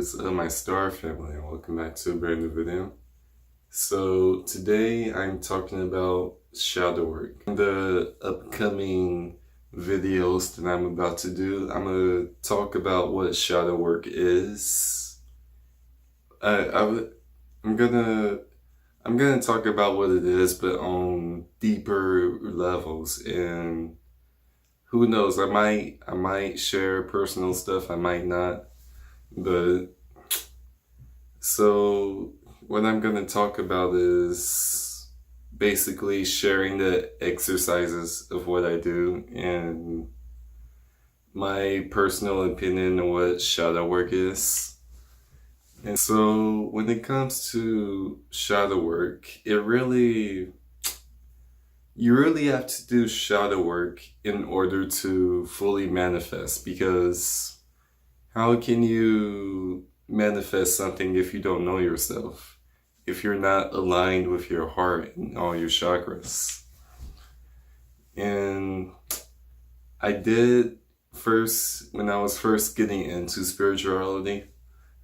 is my star family, and welcome back to a brand new video. So today I'm talking about shadow work. In the upcoming videos that I'm about to do, I'm gonna talk about what shadow work is. I'm gonna talk about what it is, but on deeper levels. And who knows? I might share personal stuff. I might not. But so what I'm going to talk about is basically sharing the exercises of what I do and my personal opinion on what shadow work is. And so when it comes to shadow work, you really have to do shadow work in order to fully manifest, because how can you manifest something if you don't know yourself? If you're not aligned with your heart and all your chakras? And I did first, when I was first getting into spirituality,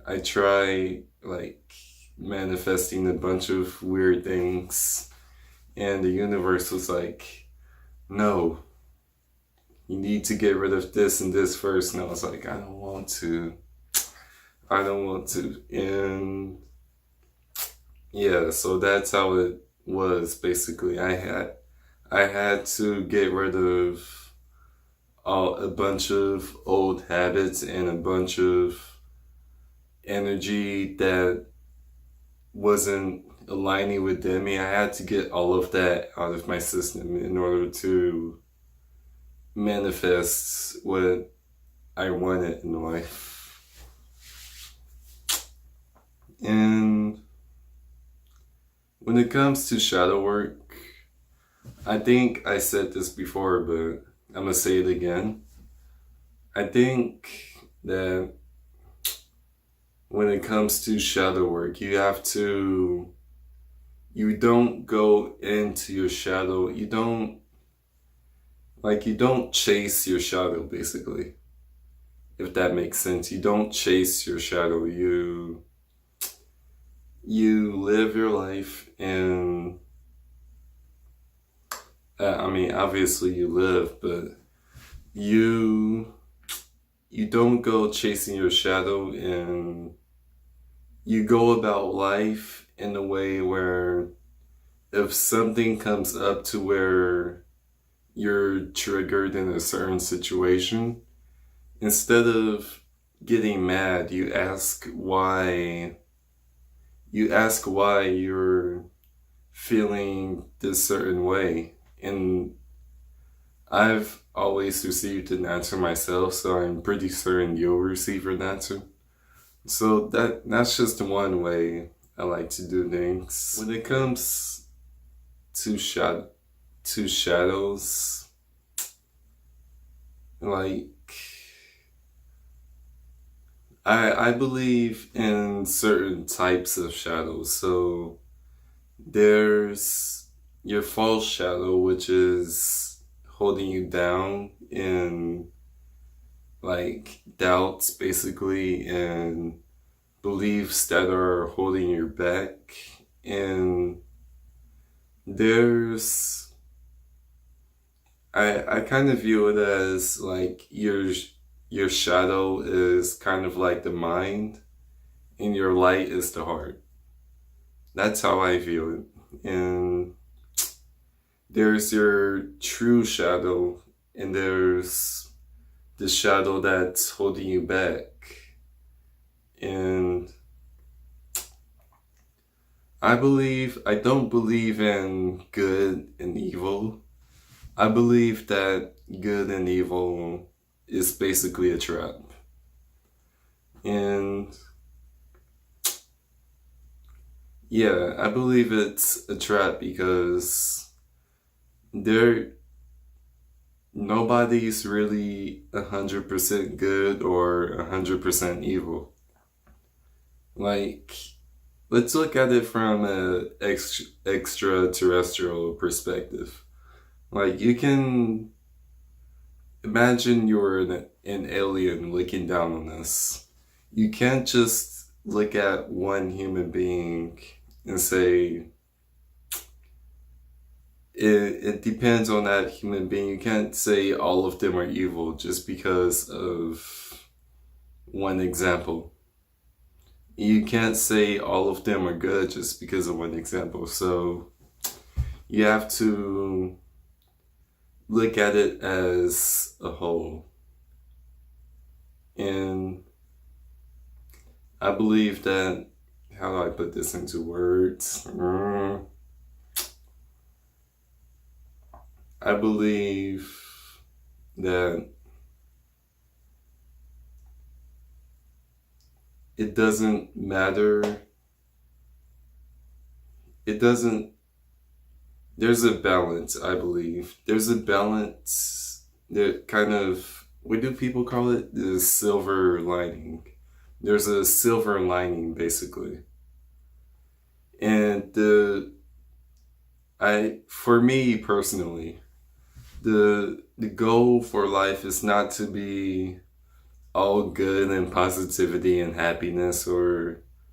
I tried like manifesting a bunch of weird things, and the universe was like, no, you need to get rid of this and this first. And I was like, I don't want to. And yeah, so that's how it was basically. I had to get rid of a bunch of old habits and a bunch of energy that wasn't aligning with me. I had to get all of that out of my system in order to manifest what I wanted in life. And when it comes to shadow work, I think I said this before, but I'm gonna say it again. I think that when it comes to shadow work, you don't go into your shadow. You don't chase your shadow, basically. If that makes sense. You don't chase your shadow. You live your life, and obviously you live, but you don't go chasing your shadow, and you go about life in a way where if something comes up to where you're triggered in a certain situation, instead of getting mad, you ask why you're feeling this certain way. And I've always received an answer myself, so I'm pretty certain you'll receive an answer. So that's just one way I like to do things. When it comes to shadows, like, I believe in certain types of shadows. So there's your false shadow, which is holding you down in like doubts, basically, and beliefs that are holding you back. And there's, I kind of view it as like your shadow is kind of like the mind, and your light is the heart. That's how I view it. And there's your true shadow, and there's the shadow that's holding you back. And I don't believe in good and evil. I believe that good and evil is basically a trap. And yeah, I believe it's a trap because nobody's really 100% good or 100% evil. Like, let's look at it from an extraterrestrial perspective. Like, you can imagine you're an alien looking down on us, you can't just look at one human being and say it depends on that human being. You can't say all of them are evil just because of one example. You can't say all of them are good just because of one example. So you have to look at it as a whole. And I believe that, how do I put this into words? I believe that it doesn't matter. There's a balance, I believe. There's a balance that kind of, what do people call it? The silver lining. There's a silver lining, basically. And for me personally, the goal for life is not to be all good and positivity and happiness,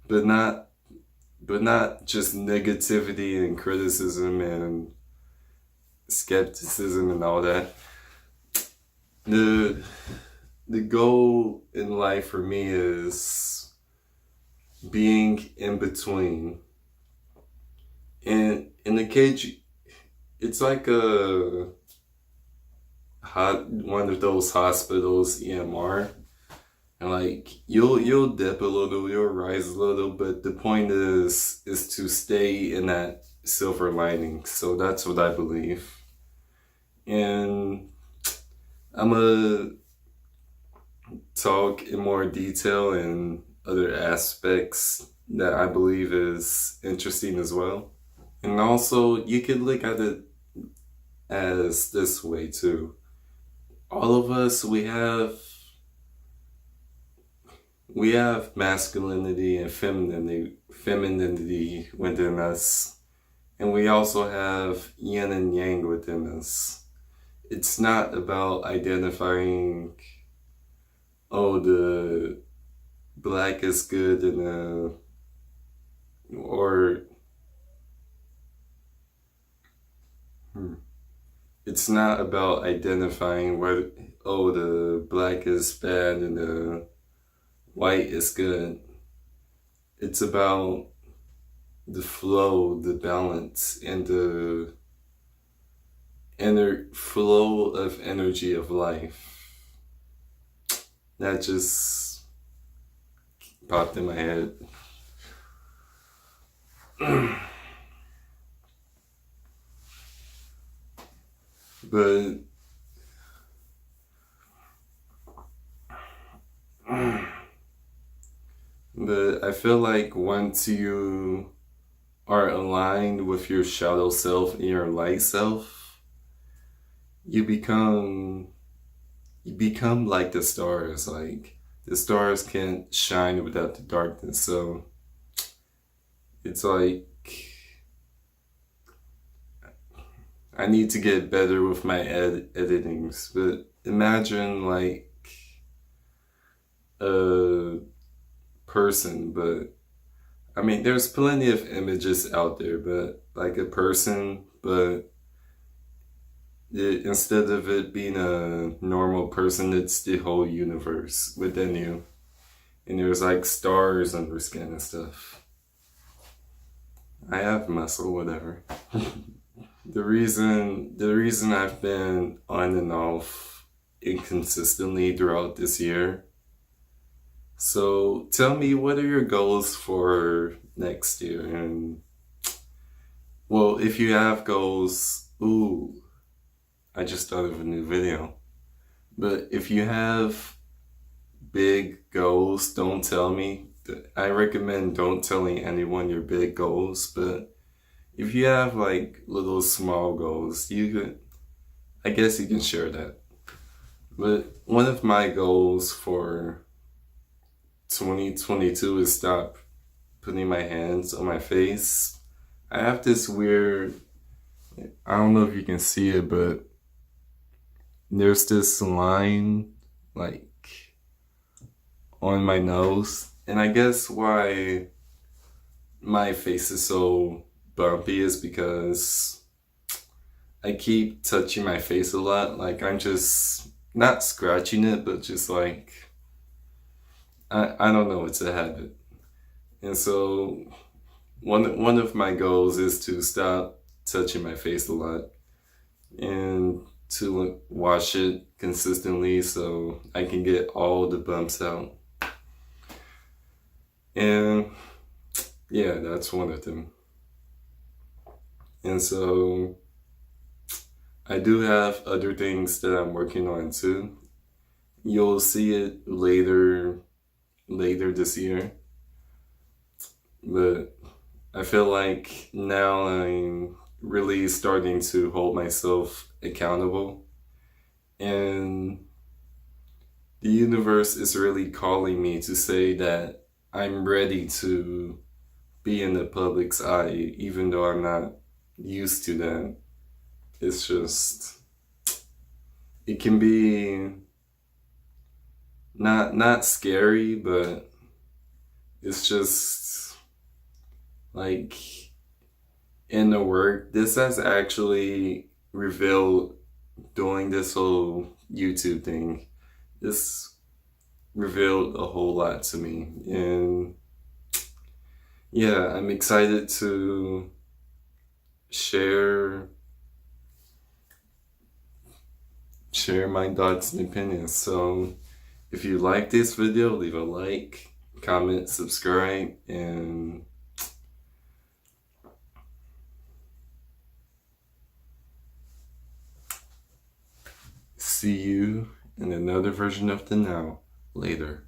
but not just negativity and criticism and skepticism and all that. The goal in life for me is being in between. And in the cage, it's like one of those hospitals EMR, and like you'll dip a little, you'll rise a little, but the point is to stay in that silver lining. So that's what I believe. And I'm gonna talk in more detail and other aspects that I believe is interesting as well. And also, you could look at it as this way too. All of us, we have masculinity and femininity within us, and we also have yin and yang within us. It's not about identifying, oh, the black is good and it's not about identifying where, oh, the black is bad and the white is good. It's about the flow, the balance, and the inner flow of energy of life. That just popped in my head. But I feel like once you are aligned with your shadow self and your light self, you become like the stars. Like the stars can't shine without the darkness. So it's like I need to get better with my editings. But imagine like a person, but I mean, there's plenty of images out there, but like a person, but instead of it being a normal person, it's the whole universe within you. And there's like stars under skin and stuff. I have muscle, whatever. The reason I've been on and off inconsistently throughout this year. So tell me, what are your goals for next year? And well, if you have goals, I just thought of a new video. But if you have big goals, don't tell me. I recommend don't telling anyone your big goals, but if you have like little small goals, I guess you can share that. But one of my goals for 2022 is stop putting my hands on my face. I have this weird, I don't know if you can see it, but there's this line like on my nose. And I guess why my face is so bumpy is because I keep touching my face a lot. Like I'm just not scratching it, but just like I don't know, it's a habit. And so one of my goals is to stop touching my face a lot and to wash it consistently so I can get all the bumps out. And yeah, that's one of them. And so I do have other things that I'm working on too. You'll see it later this year. But I feel like now I'm really starting to hold myself accountable. And the universe is really calling me to say that I'm ready to be in the public's eye, even though I'm not used to that. It's just, it can be not scary, but it's just like in the work. This has actually revealed doing this whole YouTube thing. This revealed a whole lot to me, and yeah, I'm excited to share my thoughts and opinions. So if you like this video, leave a like, comment, subscribe, and see you in another version of the Now later.